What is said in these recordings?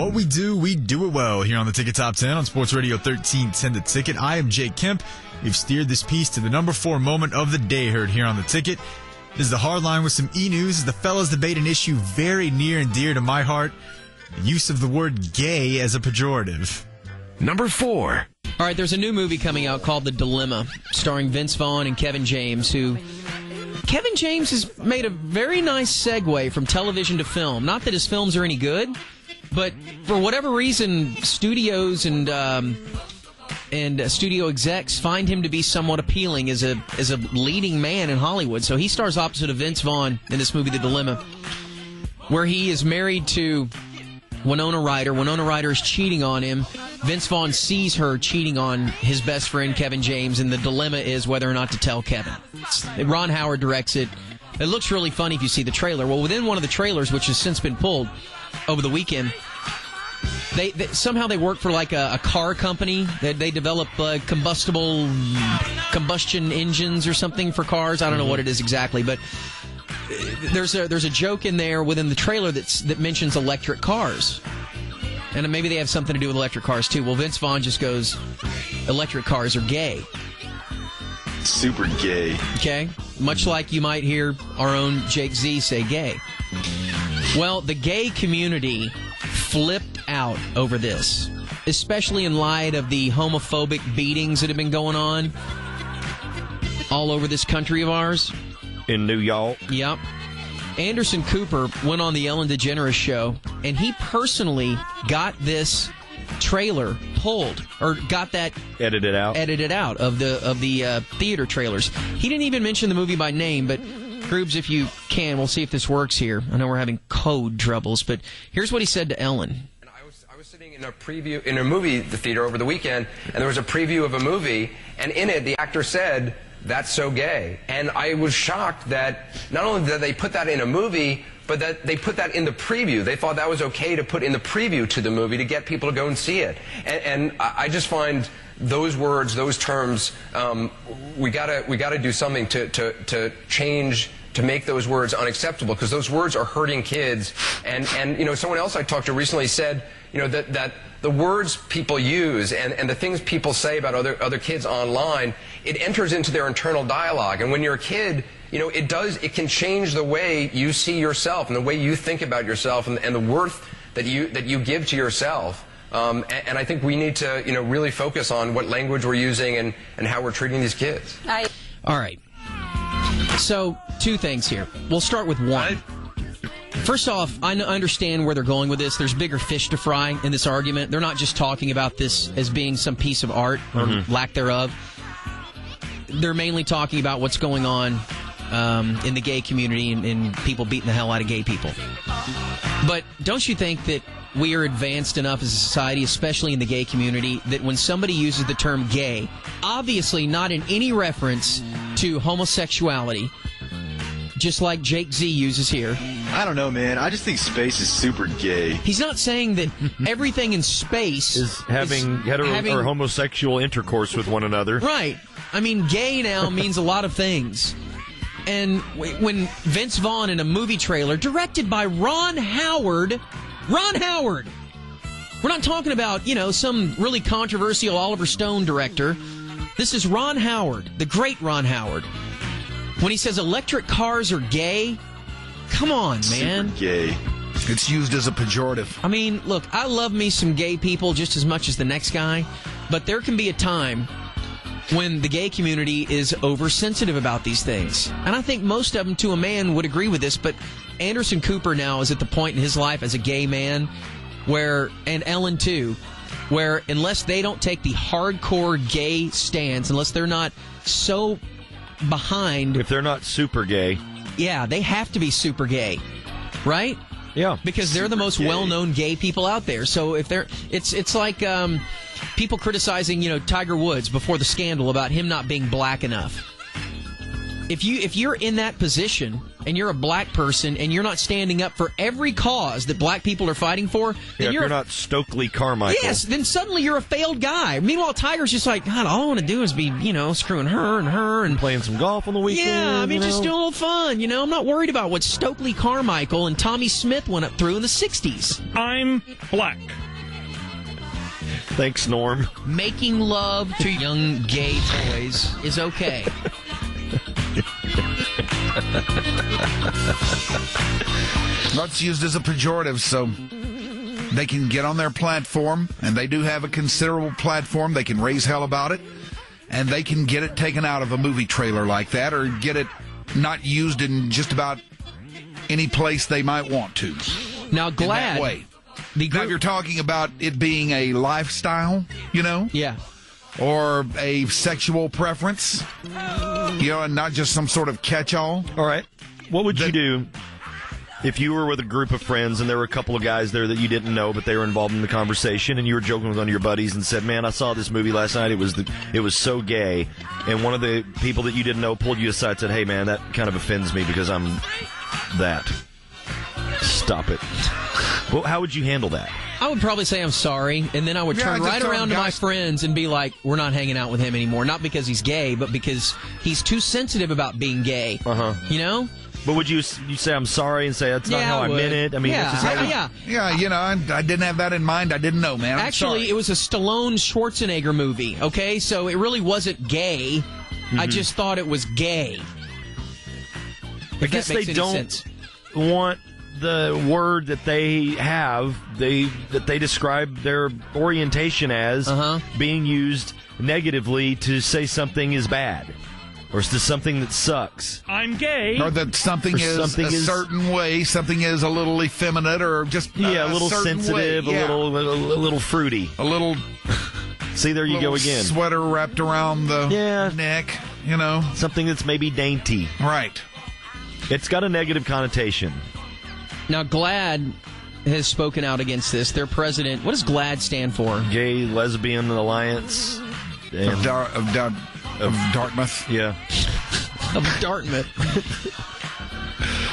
What we do it well here on the Ticket Top 10 on Sports Radio 1310 The Ticket. I am Jake Kemp. We've steered this piece to the number 4 moment of the day heard here on the Ticket. This is the Hardline with some e-news as the fellas debate an issue very near and dear to my heart, the use of the word gay as a pejorative. Number 4. All right, there's a new movie coming out called The Dilemma, starring Vince Vaughn and Kevin James, Kevin James has made a very nice segue from television to film. Not that his films are any good, but for whatever reason, studios and studio execs find him to be somewhat appealing as a leading man in Hollywood. So he stars opposite of Vince Vaughn in this movie, The Dilemma, where he is married to Winona Ryder. Winona Ryder is cheating on him. Vince Vaughn sees her cheating on his best friend, Kevin James, and the dilemma is whether or not to tell Kevin. Ron Howard directs it. It looks really funny if you see the trailer. Well, within one of the trailers, which has since been pulled over the weekend, they somehow they work for like a car company. They develop combustible combustion engines or something for cars. I don't know what it is exactly, but there's a joke in there within the trailer that mentions electric cars. And maybe they have something to do with electric cars, too. Well, Vince Vaughn just goes, electric cars are gay. Super gay. Okay? Much like you might hear our own Jake Z say gay. Well, the gay community flipped out over this, especially in light of the homophobic beatings that have been going on all over this country of ours. In New York. Yep. Anderson Cooper went on the Ellen DeGeneres Show, and he personally got this trailer pulled, or got that edited out of the theater trailers. He didn't even mention the movie by name, but Groobs, if you can, we'll see if this works here. I know we're having code troubles, but here's what he said to Ellen. I was sitting in a movie theater over the weekend, and there was a preview of a movie, and in it the actor said, "That's so gay." And I was shocked that not only did they put that in a movie, but that they put that in the preview. They thought that was okay to put in the preview to the movie to get people to go and see it. And I just find those words, those terms, we gotta do something to change, to make those words unacceptable, because those words are hurting kids. And you know, someone else I talked to recently said, you know, that the words people use and the things people say about other kids online, it enters into their internal dialogue. And when you're a kid, you know, it can change the way you see yourself and the way you think about yourself and the worth that you give to yourself. And I think we need to, you know, really focus on what language we're using and how we're treating these kids. All right. So, 2 things here. We'll start with one. First off, I understand where they're going with this. There's bigger fish to fry in this argument. They're not just talking about this as being some piece of art or lack thereof. They're mainly talking about what's going on in the gay community and people beating the hell out of gay people. But don't you think that we are advanced enough as a society, especially in the gay community, that when somebody uses the term gay, obviously not in any reference to homosexuality, just like Jake Z uses here. I don't know, man. I just think space is super gay. He's not saying that everything in space is having or homosexual intercourse with one another. Right. I mean, gay now means a lot of things. And when Vince Vaughn in a movie trailer directed by Ron Howard, we're not talking about, you know, some really controversial Oliver Stone director. This is Ron Howard, the great Ron Howard. When he says electric cars are gay, come on, man. Super gay. It's used as a pejorative. I mean, look, I love me some gay people just as much as the next guy, but there can be a time when the gay community is oversensitive about these things. And I think most of them, to a man, would agree with this, but Anderson Cooper now is at the point in his life as a gay man where, and Ellen too, where unless they don't take the hardcore gay stance, unless they're not so behind... If they're not super gay. Yeah, they have to be super gay, right? Yeah. Because they're the most well-known gay people out there. So if they're... It's like people criticizing, you know, Tiger Woods before the scandal about him not being black enough. If you're in that position and you're a black person and you're not standing up for every cause that black people are fighting for, then if you're not Stokely Carmichael. Yes, then suddenly you're a failed guy. Meanwhile, Tiger's just like, God, all I want to do is be, screwing her and playing some golf on the weekend. Yeah, I mean, just doing a little fun, I'm not worried about what Stokely Carmichael and Tommy Smith went up through in the 60s. I'm black. Thanks, Norm. Making love to young gay boys is okay. That's used as a pejorative, so they can get on their platform, and they do have a considerable platform. They can raise hell about it, and they can get it taken out of a movie trailer like that, or get it not used in just about any place they might want to. Now, glad. In that way. Now, if you're talking about it being a lifestyle, Yeah. or a sexual preference, and not just some sort of catch-all. All right. What would you do if you were with a group of friends and there were a couple of guys there that you didn't know, but they were involved in the conversation, and you were joking with one of your buddies and said, man, I saw this movie last night. It was so gay. And one of the people that you didn't know pulled you aside and said, hey, man, that kind of offends me because I'm that. Stop it. Well, how would you handle that? I would probably say I'm sorry, and then I would turn right around to my friends and be like, we're not hanging out with him anymore. Not because he's gay, but because he's too sensitive about being gay. Uh-huh. But would you say I'm sorry and say that's not how I meant it? I mean, yeah. I didn't have that in mind. I didn't know, man. Actually, it was a Stallone Schwarzenegger movie, okay? So it really wasn't gay. Mm-hmm. I just thought it was gay. I guess they don't want the word that they have, that they describe their orientation as being used negatively to say something is bad. Or is this something that sucks? I'm gay. Or that something is a certain way, something is a little effeminate, or just a little sensitive, way. a little fruity. A little... See, there you go again. Sweater wrapped around the neck, Something that's maybe dainty. Right. It's got a negative connotation. Now, GLAAD has spoken out against this. Their president, what does GLAAD stand for? Gay Lesbian Alliance. Of Dartmouth. Yeah. Of Dartmouth.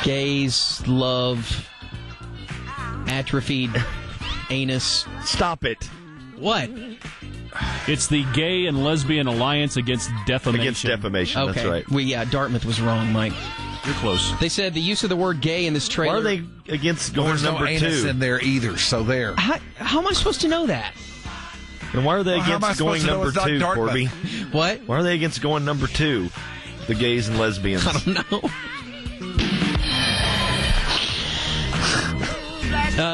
Gays love atrophied anus. Stop it. What? It's the Gay and Lesbian Alliance Against Defamation. Against defamation, okay. That's right. Dartmouth was wrong, Mike. You're close. They said the use of the word gay in this trailer... Why are they against going number no anus 2? In there either, so there. How am I supposed to know that? And why are they against going number 2, Corby? What? Why are they against going number 2? The gays and lesbians. I don't know.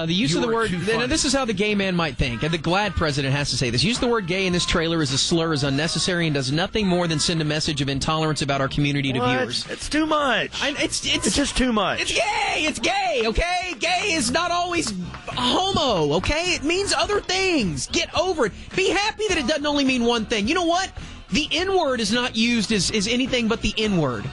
The use of the word... Now, this is how the gay man might think. And the GLAAD president has to say this. Use of the word gay in this trailer as a slur is unnecessary and does nothing more than send a message of intolerance about our community to viewers. It's too much. It's just too much. It's gay. It's gay, okay? Gay is not always homo, okay? It means other things. Get over it. Be happy that it doesn't only mean one thing. You know what? The N-word is not used as anything but the N-word.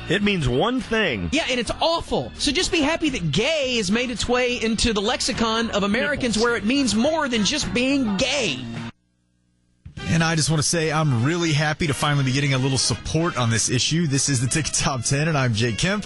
It means one thing. Yeah, and it's awful. So just be happy that gay has made its way into the lexicon of Americans where it means more than just being gay. And I just want to say I'm really happy to finally be getting a little support on this issue. This is the Ticket Top 10, and I'm Jake Kemp.